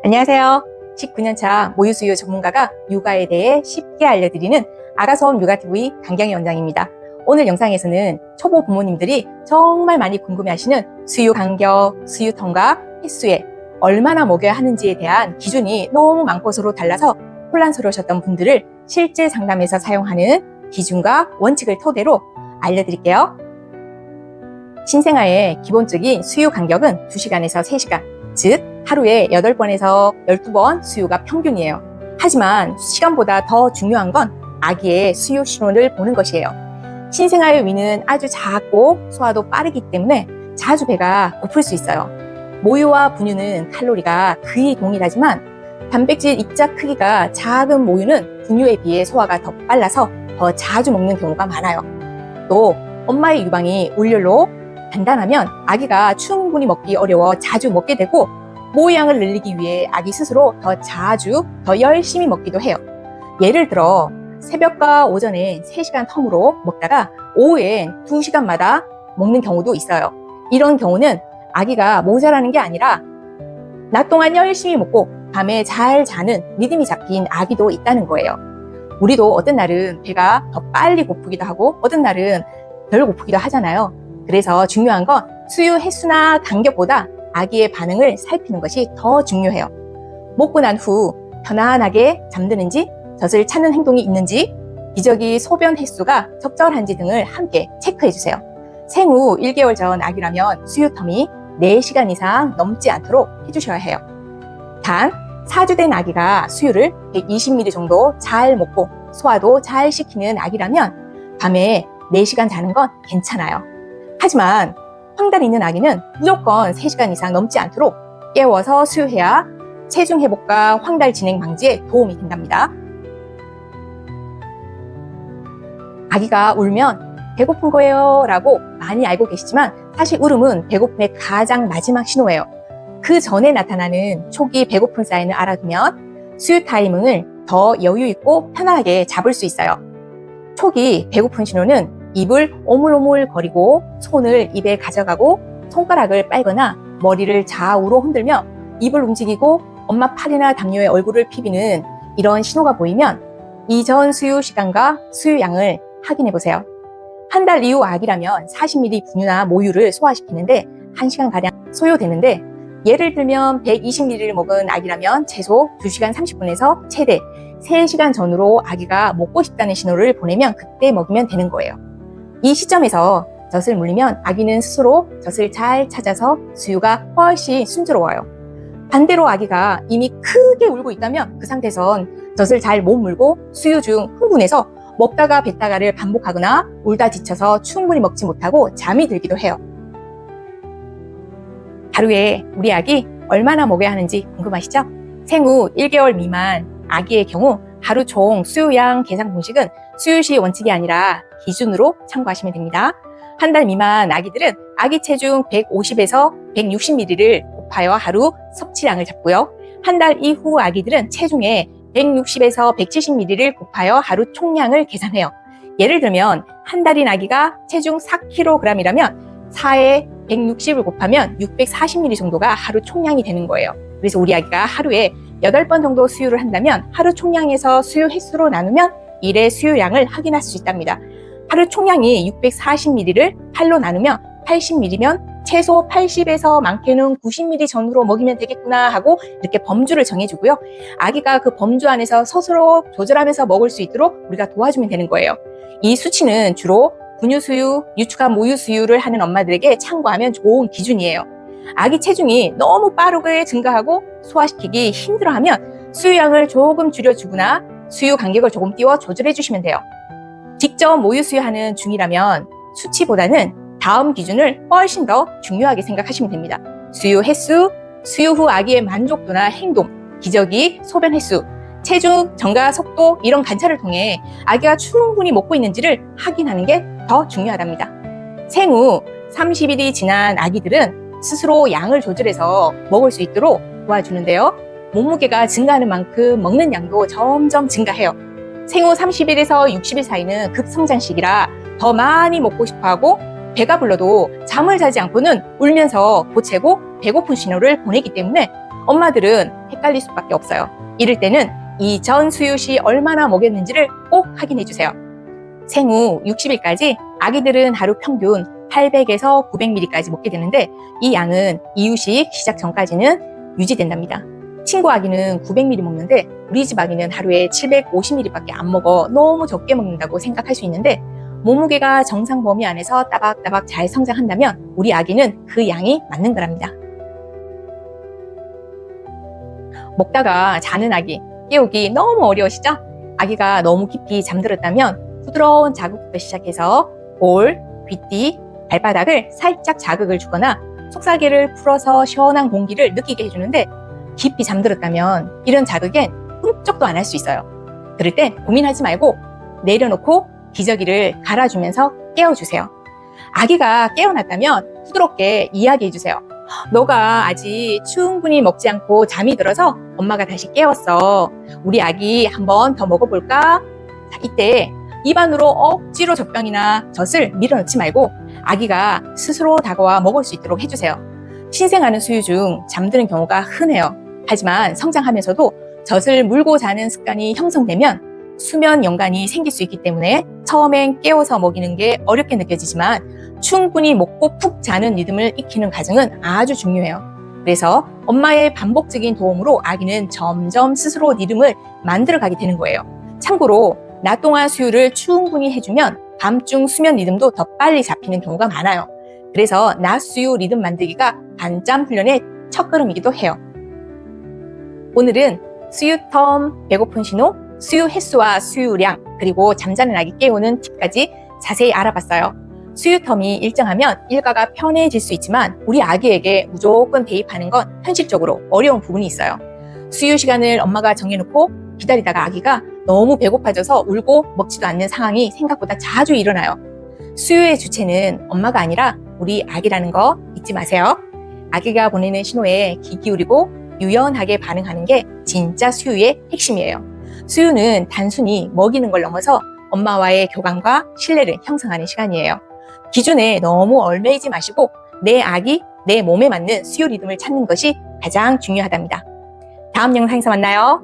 안녕하세요. 19년차 모유수유 전문가가 육아에 대해 쉽게 알려드리는 아가솜 육아TV 강경희 원장입니다. 오늘 영상에서는 초보 부모님들이 정말 많이 궁금해하시는 수유 간격, 수유 텀과 횟수에 얼마나 먹여야 하는지에 대한 기준이 너무 많고 서로 달라서 혼란스러우셨던 분들을 실제 상담에서 사용하는 기준과 원칙을 토대로 알려드릴게요. 신생아의 기본적인 수유 간격은 2시간에서 3시간, 즉 하루에 8번에서 12번 수유가 평균이에요. 하지만 시간보다 더 중요한 건 아기의 수유 신호를 보는 것이에요. 신생아의 위는 아주 작고 소화도 빠르기 때문에 자주 배가 고플 수 있어요. 모유와 분유는 칼로리가 거의 동일하지만 단백질 입자 크기가 작은 모유는 분유에 비해 소화가 더 빨라서 더 자주 먹는 경우가 많아요. 또 엄마의 유방이 올열로 단단하면 아기가 충분히 먹기 어려워 자주 먹게 되고 모유양을 늘리기 위해 아기 스스로 더 자주, 더 열심히 먹기도 해요. 예를 들어 새벽과 오전에 3시간 텀으로 먹다가 오후엔 2시간마다 먹는 경우도 있어요. 이런 경우는 아기가 모자라는 게 아니라 낮 동안 열심히 먹고 밤에 잘 자는 리듬이 잡힌 아기도 있다는 거예요. 우리도 어떤 날은 배가 더 빨리 고프기도 하고 어떤 날은 덜 고프기도 하잖아요. 그래서 중요한 건 수유 횟수나 간격보다 아기의 반응을 살피는 것이 더 중요해요. 먹고 난 후 편안하게 잠드는지, 젖을 찾는 행동이 있는지, 기저귀 소변 횟수가 적절한지 등을 함께 체크해주세요. 생후 1개월 전 아기라면 수유 텀이 4시간 이상 넘지 않도록 해주셔야 해요. 단 4주 된 아기가 수유를 120ml 정도 잘 먹고 소화도 잘 시키는 아기라면 밤에 4시간 자는 건 괜찮아요. 하지만 황달 있는 아기는 무조건 3시간 이상 넘지 않도록 깨워서 수유해야 체중 회복과 황달 진행 방지에 도움이 된답니다. 아기가 울면 배고픈 거예요 라고 많이 알고 계시지만 사실 울음은 배고픔의 가장 마지막 신호예요. 그 전에 나타나는 초기 배고픈 사인을 알아두면 수유 타이밍을 더 여유 있고 편안하게 잡을 수 있어요. 초기 배고픈 신호는 입을 오물오물 거리고 손을 입에 가져가고 손가락을 빨거나 머리를 좌우로 흔들며 입을 움직이고 엄마 팔이나 담요에 얼굴을 비비는 이런 신호가 보이면 이전 수유 시간과 수유량을 확인해 보세요. 한 달 이후 아기라면 40ml 분유나 모유를 소화시키는데 1시간가량 소요되는데 예를 들면 120ml를 먹은 아기라면 최소 2시간 30분에서 최대 3시간 전으로 아기가 먹고 싶다는 신호를 보내면 그때 먹이면 되는 거예요. 이 시점에서 젖을 물리면 아기는 스스로 젖을 잘 찾아서 수유가 훨씬 순조로워요. 반대로 아기가 이미 크게 울고 있다면 그 상태에선 젖을 잘 못 물고 수유 중 흥분해서 먹다가 뱉다가를 반복하거나 울다 지쳐서 충분히 먹지 못하고 잠이 들기도 해요. 하루에 우리 아기 얼마나 먹여야 하는지 궁금하시죠? 생후 1개월 미만 아기의 경우 하루 총 수유량 계산 공식은 수유시 원칙이 아니라 기준으로 참고하시면 됩니다. 한 달 미만 아기들은 아기 체중 150에서 160ml를 곱하여 하루 섭취량을 잡고요. 한 달 이후 아기들은 체중에 160에서 170ml를 곱하여 하루 총량을 계산해요. 예를 들면 한 달인 아기가 체중 4kg이라면 4에 160을 곱하면 640ml 정도가 하루 총량이 되는 거예요. 그래서 우리 아기가 하루에 8번 정도 수유를 한다면 하루 총량에서 수유 횟수로 나누면 1의 수유량을 확인할 수 있답니다. 하루 총량이 640ml를 8로 나누면 80ml면 최소 80에서 많게는 90ml 전후로 먹이면 되겠구나 하고 이렇게 범주를 정해주고요. 아기가 그 범주 안에서 스스로 조절하면서 먹을 수 있도록 우리가 도와주면 되는 거예요. 이 수치는 주로 분유 수유, 유축한 모유 수유를 하는 엄마들에게 참고하면 좋은 기준이에요. 아기 체중이 너무 빠르게 증가하고 소화시키기 힘들어하면 수유량을 조금 줄여주거나 수유 간격을 조금 띄워 조절해 주시면 돼요. 직접 모유 수유하는 중이라면 수치보다는 다음 기준을 훨씬 더 중요하게 생각하시면 됩니다. 수유 횟수, 수유 후 아기의 만족도나 행동, 기저귀, 소변 횟수, 체중, 증가 속도 이런 관찰을 통해 아기가 충분히 먹고 있는지를 확인하는 게 더 중요하답니다. 생후 30일이 지난 아기들은 스스로 양을 조절해서 먹을 수 있도록 도와주는데요. 몸무게가 증가하는 만큼 먹는 양도 점점 증가해요. 생후 30일에서 60일 사이는 급성장 시기라 더 많이 먹고 싶어하고 배가 불러도 잠을 자지 않고는 울면서 보채고 배고픈 신호를 보내기 때문에 엄마들은 헷갈릴 수밖에 없어요. 이럴 때는 이전 수유 시 얼마나 먹였는지를 꼭 확인해 주세요. 생후 60일까지 아기들은 하루 평균 800에서 900ml까지 먹게 되는데 이 양은 이유식 시작 전까지는 유지된답니다. 친구 아기는 900ml 먹는데 우리 집 아기는 하루에 750ml밖에 안 먹어 너무 적게 먹는다고 생각할 수 있는데 몸무게가 정상 범위 안에서 따박따박 잘 성장한다면 우리 아기는 그 양이 맞는 거랍니다. 먹다가 자는 아기 깨우기 너무 어려우시죠? 아기가 너무 깊이 잠들었다면 부드러운 자극부터 시작해서 볼, 귀띠, 발바닥을 살짝 자극을 주거나 속살개를 풀어서 시원한 공기를 느끼게 해주는데 깊이 잠들었다면 이런 자극엔 꿈쩍도 안 할 수 있어요. 그럴 땐 고민하지 말고 내려놓고 기저귀를 갈아주면서 깨워주세요. 아기가 깨어났다면 부드럽게 이야기해주세요. 너가 아직 충분히 먹지 않고 잠이 들어서 엄마가 다시 깨웠어. 우리 아기 한 번 더 먹어볼까? 자, 이때 입안으로 억지로 젖병이나 젖을 밀어넣지 말고 아기가 스스로 다가와 먹을 수 있도록 해주세요. 신생아는 수유 중 잠드는 경우가 흔해요. 하지만 성장하면서도 젖을 물고 자는 습관이 형성되면 수면 연관이 생길 수 있기 때문에 처음엔 깨워서 먹이는 게 어렵게 느껴지지만 충분히 먹고 푹 자는 리듬을 익히는 과정은 아주 중요해요. 그래서 엄마의 반복적인 도움으로 아기는 점점 스스로 리듬을 만들어가게 되는 거예요. 참고로 낮 동안 수유를 충분히 해주면 밤중 수면 리듬도 더 빨리 잡히는 경우가 많아요. 그래서 낮 수유 리듬 만들기가 반짬 훈련의 첫걸음이기도 해요. 오늘은 수유 텀, 배고픈 신호, 수유 횟수와 수유량, 그리고 잠자는 아기 깨우는 팁까지 자세히 알아봤어요. 수유 텀이 일정하면 일과가 편해질 수 있지만 우리 아기에게 무조건 대입하는 건 현실적으로 어려운 부분이 있어요. 수유 시간을 엄마가 정해놓고 기다리다가 아기가 너무 배고파져서 울고 먹지도 않는 상황이 생각보다 자주 일어나요. 수유의 주체는 엄마가 아니라 우리 아기라는 거 잊지 마세요. 아기가 보내는 신호에 귀 기울이고 유연하게 반응하는 게 진짜 수유의 핵심이에요. 수유는 단순히 먹이는 걸 넘어서 엄마와의 교감과 신뢰를 형성하는 시간이에요. 기준에 너무 얽매이지 마시고 내 아기, 내 몸에 맞는 수유 리듬을 찾는 것이 가장 중요하답니다. 다음 영상에서 만나요.